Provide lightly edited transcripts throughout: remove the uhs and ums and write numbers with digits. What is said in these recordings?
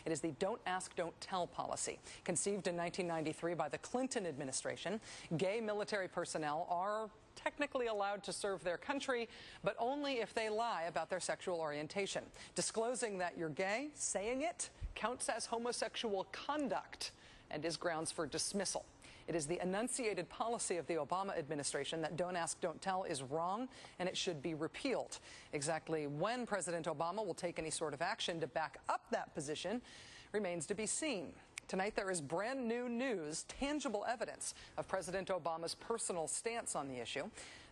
It is the Don't Ask, Don't Tell policy. Conceived in 1993 by the Clinton administration, gay military personnel are technically allowed to serve their country, but only if they lie about their sexual orientation. Disclosing that you're gay, saying it, counts as homosexual conduct and is grounds for dismissal. It is the enunciated policy of the Obama administration that Don't Ask, Don't Tell is wrong and it should be repealed. Exactly when President Obama will take any sort of action to back up that position remains to be seen. Tonight, there is brand new news, tangible evidence of President Obama's personal stance on the issue.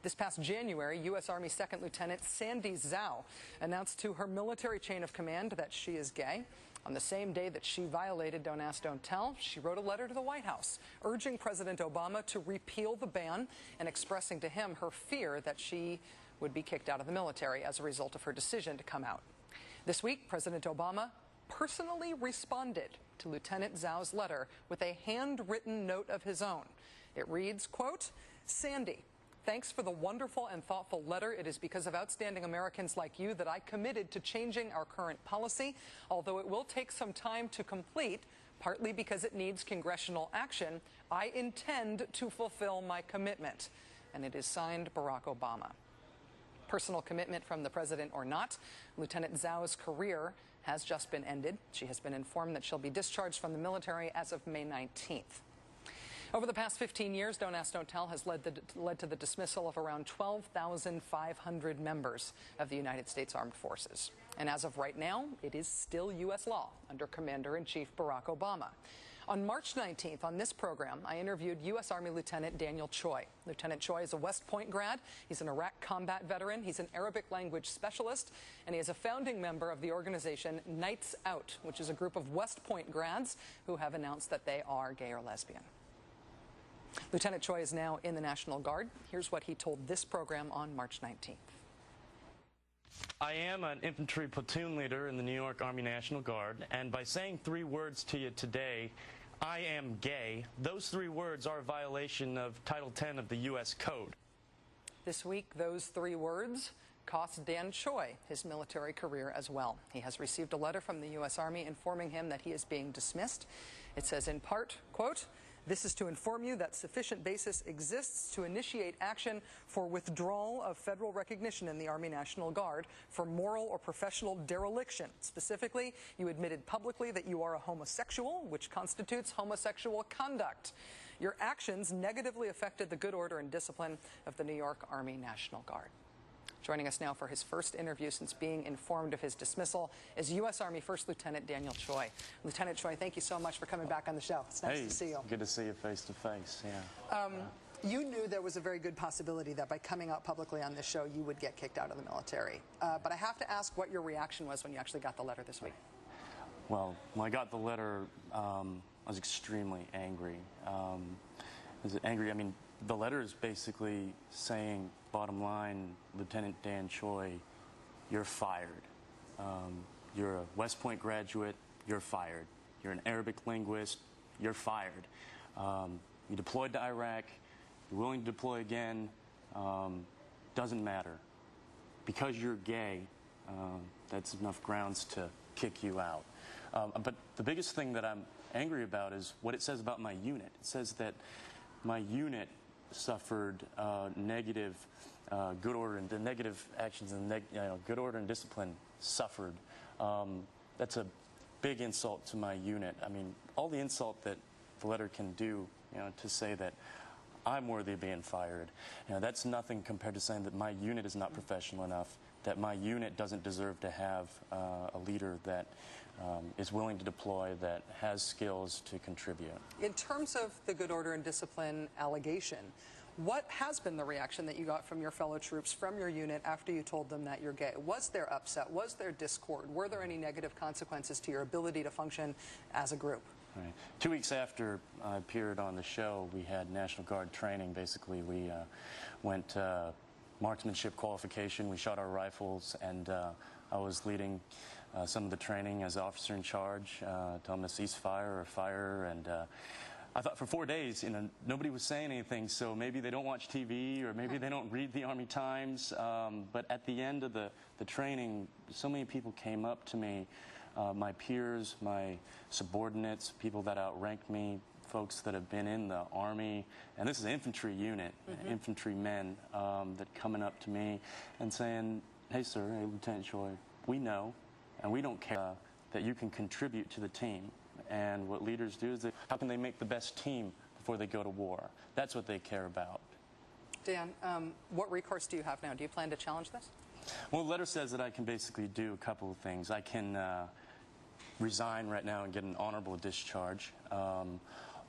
This past January, U.S. Army Second Lieutenant Sandy Tsao announced to her military chain of command that she is gay. On the same day that she violated Don't Ask, Don't Tell, she wrote a letter to the White House urging President Obama to repeal the ban and expressing to him her fear that she would be kicked out of the military as a result of her decision to come out. This week, President Obama personally responded to Lieutenant Tsao's letter with a handwritten note of his own. It reads, quote, "Sandy, thanks for the wonderful and thoughtful letter. It is because of outstanding Americans like you that I committed to changing our current policy, although it will take some time to complete, partly because it needs congressional action. I intend to fulfill my commitment." And it is signed Barack Obama. Personal commitment from the president or not, Lieutenant Tsao's career has just been ended. She has been informed that she'll be discharged from the military as of May 19th. Over the past 15 years, Don't Ask, Don't Tell has led to the dismissal of around 12,500 members of the United States Armed Forces. And as of right now, it is still U.S. law under Commander-in-Chief Barack Obama. On March 19th, on this program, I interviewed U.S. Army Lieutenant Daniel Choi. Lieutenant Choi is a West Point grad. He's an Iraq combat veteran. He's an Arabic language specialist, and he is a founding member of the organization Nights Out, which is a group of West Point grads who have announced that they are gay or lesbian. Lieutenant Choi is now in the National Guard. Here's what he told this program on March 19th. I am an infantry platoon leader in the New York Army National Guard, and by saying 3 words to you today, I am gay, those 3 words are a violation of Title 10 of the U.S. Code. This week, those 3 words cost Dan Choi his military career as well. He has received a letter from the U.S. Army informing him that he is being dismissed. It says in part, quote, "This is to inform you that sufficient basis exists to initiate action for withdrawal of federal recognition in the Army National Guard for moral or professional dereliction. Specifically, you admitted publicly that you are a homosexual, which constitutes homosexual conduct. Your actions negatively affected the good order and discipline of the New York Army National Guard." Joining us now for his first interview since being informed of his dismissal is U.S. Army First Lieutenant Daniel Choi. Lieutenant Choi, thank you so much for coming back on the show. It's nice to see you. Good to see you face to face, yeah. You knew there was a very good possibility that by coming out publicly on this show, you would get kicked out of the military. But I have to ask what your reaction was when you actually got the letter this week. Well, when I got the letter, I was extremely angry. I mean, the letter is basically saying, bottom line, Lieutenant Dan Choi, you're fired. You're a West Point graduate, you're fired. You're an Arabic linguist, you're fired. You deployed to Iraq, you're willing to deploy again, doesn't matter. Because you're gay, that's enough grounds to kick you out. But the biggest thing that I'm angry about is what it says about my unit. It says that my unit suffered negative good order, and the negative actions and good order and discipline suffered. That's a big insult to my unit. I mean, all the insult that the letter can do, to say that I'm worthy of being fired, that's nothing compared to saying that my unit is not professional enough, that my unit doesn't deserve to have a leader that is willing to deploy, that has skills to contribute. In terms of the good order and discipline allegation, what has been the reaction that you got from your fellow troops, from your unit, after you told them that you're gay? Was there upset? Was there discord? Were there any negative consequences to your ability to function as a group? Right. 2 weeks after I appeared on the show, we had National Guard training. Basically, we went marksmanship qualification. We shot our rifles, and I was leading some of the training as officer in charge, telling them to cease fire or fire, and I thought for 4 days, nobody was saying anything, so maybe they don't watch TV or maybe they don't read the Army Times. But at the end of the training, so many people came up to me my peers, my subordinates, people that outrank me, folks that have been in the Army, and this is an infantry unit, infantrymen that coming up to me and saying, hey sir, hey Lieutenant Choi, we know and we don't care that you can contribute to the team. And what leaders do is how can they make the best team before they go to war? That's what they care about. Dan, what recourse do you have now? Do you plan to challenge this? Well, the letter says that I can basically do a couple of things. I can resign right now and get an honorable discharge,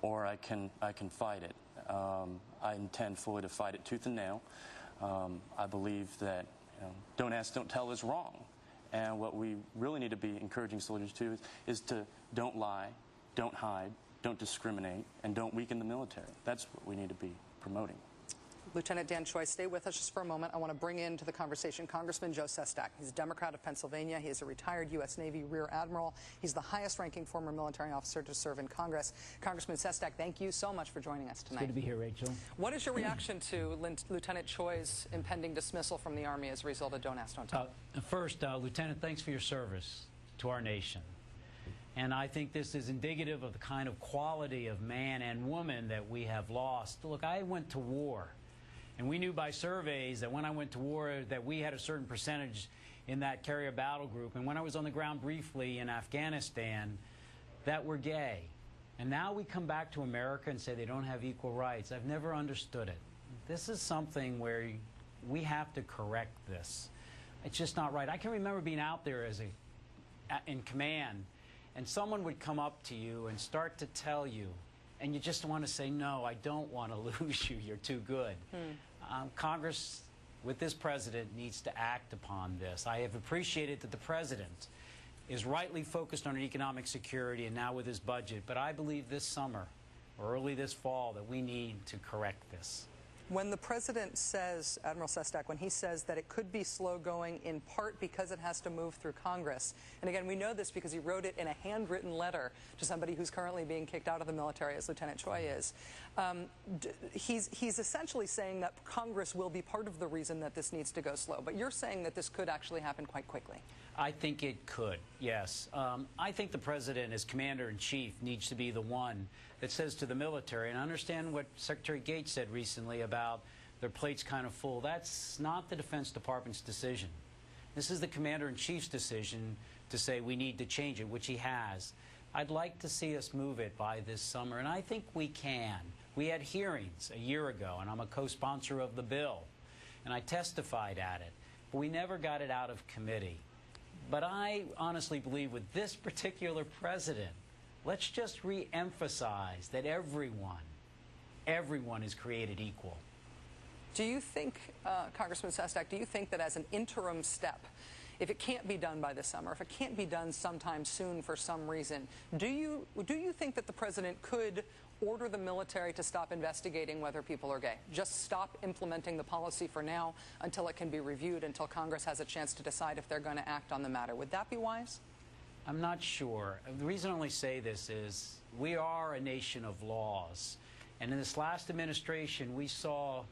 or I can fight it. I intend fully to fight it tooth and nail. I believe that don't ask, don't tell is wrong. And what we really need to be encouraging soldiers to is to don't lie, don't hide, don't discriminate, and don't weaken the military. That's what we need to be promoting. Lieutenant Dan Choi, stay with us just for a moment. I want to bring into the conversation Congressman Joe Sestak. He's a Democrat of Pennsylvania. He is a retired U.S. Navy Rear Admiral. He's the highest-ranking former military officer to serve in Congress. Congressman Sestak, thank you so much for joining us tonight. It's good to be here, Rachel. What is your reaction to Lieutenant Choi's impending dismissal from the Army as a result of Don't Ask, Don't Tell? First, Lieutenant, thanks for your service to our nation. And I think this is indicative of the kind of quality of man and woman that we have lost. Look, I went to war. And we knew by surveys that when I went to war that we had a certain percentage in that carrier battle group. And when I was on the ground briefly in Afghanistan, that we're gay. And now we come back to America and say they don't have equal rights. I've never understood it. This is something where we have to correct this. It's just not right. I can remember being out there in command, and someone would come up to you and start to tell you, and you just want to say, no, I don't want to lose you. You're too good. Congress, with this president, needs to act upon this. I have appreciated that the president is rightly focused on economic security and now with his budget. But I believe this summer or early this fall that we need to correct this. When the president says, Admiral Sestak, when he says that it could be slow going in part because it has to move through Congress, and again, we know this because he wrote it in a handwritten letter to somebody who's currently being kicked out of the military, as Lieutenant Choi is, he's essentially saying that Congress will be part of the reason that this needs to go slow. But you're saying that this could actually happen quite quickly. I think it could, yes. I think the president, as commander-in-chief, needs to be the one that says to the military, and I understand what Secretary Gates said recently about their plates kind of full. That's not the Defense Department's decision. This is the commander-in-chief's decision to say we need to change it, which he has. I'd like to see us move it by this summer, and I think we can. We had hearings a year ago, and I'm a co-sponsor of the bill, and I testified at it, but we never got it out of committee. But I honestly believe with this particular president, let's just re-emphasize that everyone is created equal. Do you think, Congressman Sestak, do you think that as an interim step, if it can't be done by this summer, if it can't be done sometime soon for some reason, do you think that the president could order the military to stop investigating whether people are gay? Just stop implementing the policy for now until it can be reviewed, until Congress has a chance to decide if they're going to act on the matter. Would that be wise? I'm not sure. The reason I only say this is we are a nation of laws. And in this last administration, we saw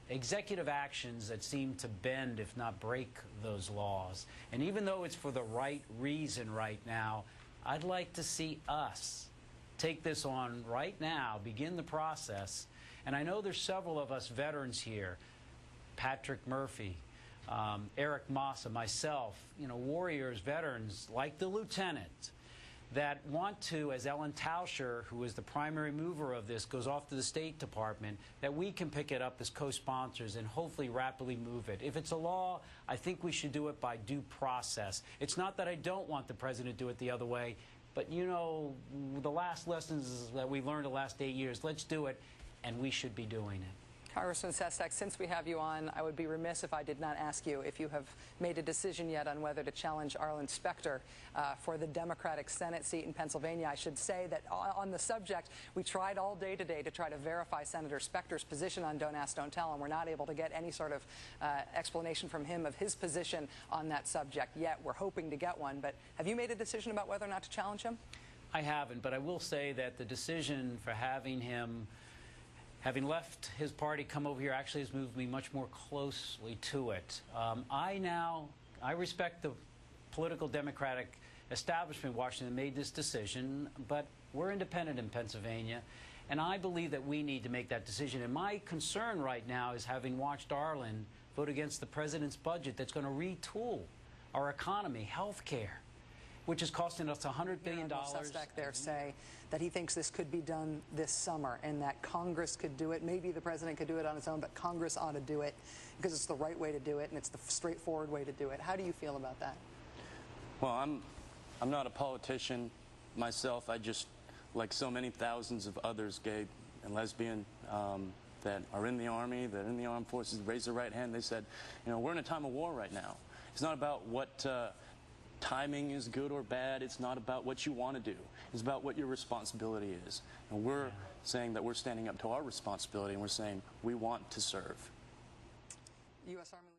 executive actions that seem to bend, if not break, those laws. And even though it's for the right reason right now, I'd like to see us take this on right now, begin the process. And I know there's several of us veterans here, Patrick Murphy, Eric Massa, myself, warriors, veterans, like the lieutenant, that want to, as Ellen Tauscher, who is the primary mover of this, goes off to the State Department, that we can pick it up as co-sponsors and hopefully rapidly move it. If it's a law, I think we should do it by due process. It's not that I don't want the president to do it the other way, but the last lessons that we learned the last 8 years, let's do it, and we should be doing it. Congressman Sestak, since we have you on, I would be remiss if I did not ask you if you have made a decision yet on whether to challenge Arlen Specter for the Democratic Senate seat in Pennsylvania. I should say that on the subject, we tried all day today to try to verify Senator Specter's position on Don't Ask, Don't Tell, and we're not able to get any sort of explanation from him of his position on that subject yet. We're hoping to get one, but have you made a decision about whether or not to challenge him? I haven't, but I will say that the decision for having him, having left his party, come over here, actually has moved me much more closely to it. I respect the political Democratic establishment in Washington made this decision, but we're independent in Pennsylvania, and I believe that we need to make that decision. And my concern right now is having watched Arlen vote against the president's budget that's going to retool our economy, health care, which is costing us $100 billion. Sestak there say that he thinks this could be done this summer and that Congress could do it. Maybe the president could do it on his own, but Congress ought to do it because it's the right way to do it and it's the straightforward way to do it. How do you feel about that? Well, I'm not a politician myself. I just, like so many thousands of others, gay and lesbian, that are in the Army, that are in the armed forces, raised their right hand. They said, you know, we're in a time of war right now. It's not about what timing is good or bad. It's not about what you want to do. It's about what your responsibility is. And we're saying that we're standing up to our responsibility, and we're saying we want to serve. U.S. Army